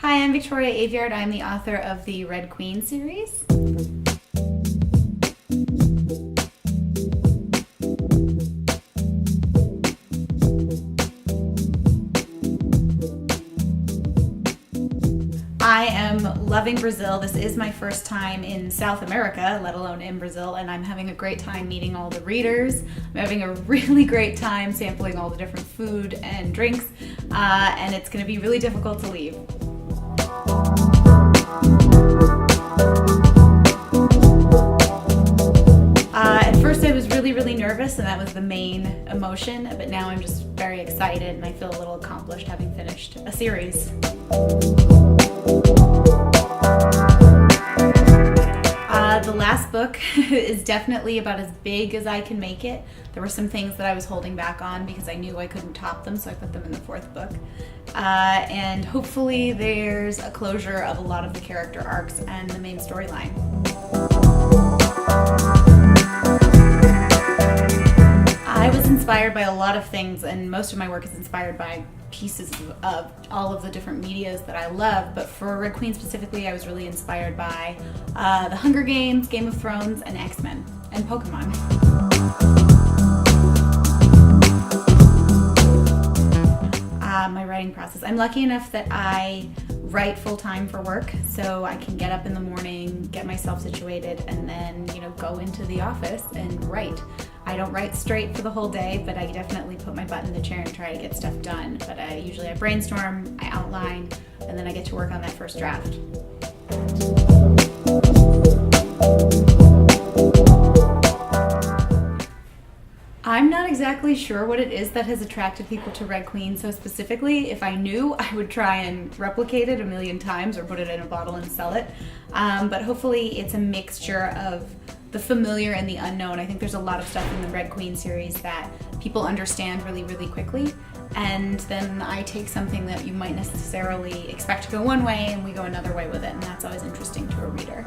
Hi, I'm Victoria Aveyard. I'm the author of the Red Queen series. I am loving Brazil. This is my first time in South America, let alone in Brazil, and I'm having a great time meeting all the readers. I'm having a really great time sampling all the different food and drinks, and it's going to be really difficult to leave. At first I was really nervous, and that was the main emotion, but now I'm just very excited and I feel a little accomplished having finished a series. The last book is definitely about as big as I can make it. There were some things that I was holding back on because I knew I couldn't top them, so I put them in the fourth book. And hopefully there's a closure of a lot of the character arcs and the main storyline. I was inspired by a lot of things, and most of my work is inspired by pieces of all of the different medias that I love, but for Red Queen specifically, I was really inspired by The Hunger Games, Game of Thrones, and X-Men, and Pokemon. My writing process. I'm lucky enough that I write full-time for work, so I can get up in the morning, get myself situated, and then, go into the office and write. I don't write straight for the whole day, but I definitely put my butt in the chair and try to get stuff done. But I brainstorm, I outline, and then I get to work on that first draft. I'm not exactly sure what it is that has attracted people to Red Queen so specifically. If I knew, I would try and replicate it a million times or put it in a bottle and sell it. But hopefully it's a mixture of the familiar and the unknown. I think there's a lot of stuff in the Red Queen series that people understand really quickly. And then I take something that you might necessarily expect to go one way and we go another way with it. And that's always interesting to a reader.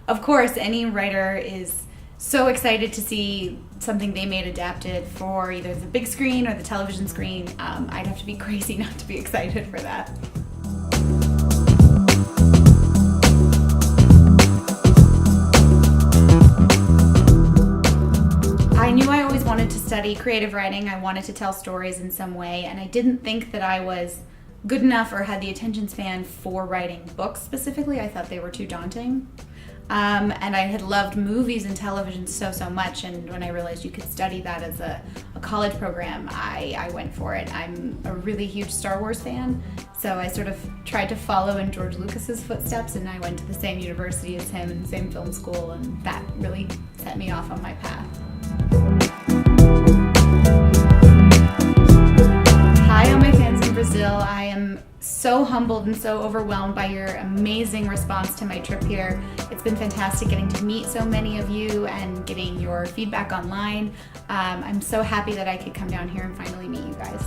Of course, any writer is so excited to see something they made adapted for either the big screen or the television screen. I'd have to be crazy not to be excited for that. I knew I always wanted to study creative writing. I wanted to tell stories in some way, and I didn't think that I was good enough or had the attention span for writing books specifically. I thought they were too daunting. And I had loved movies and television so much, and when I realized you could study that as a college program, I went for it. I'm a really huge Star Wars fan, so I sort of tried to follow in George Lucas's footsteps, and I went to the same university as him and the same film school, and that really set me off on my path. Hi, all my fans in Brazil. I am so humbled and so overwhelmed by your amazing response to my trip here. It's been fantastic getting to meet so many of you and getting your feedback online. I'm so happy that I could come down here and finally meet you guys.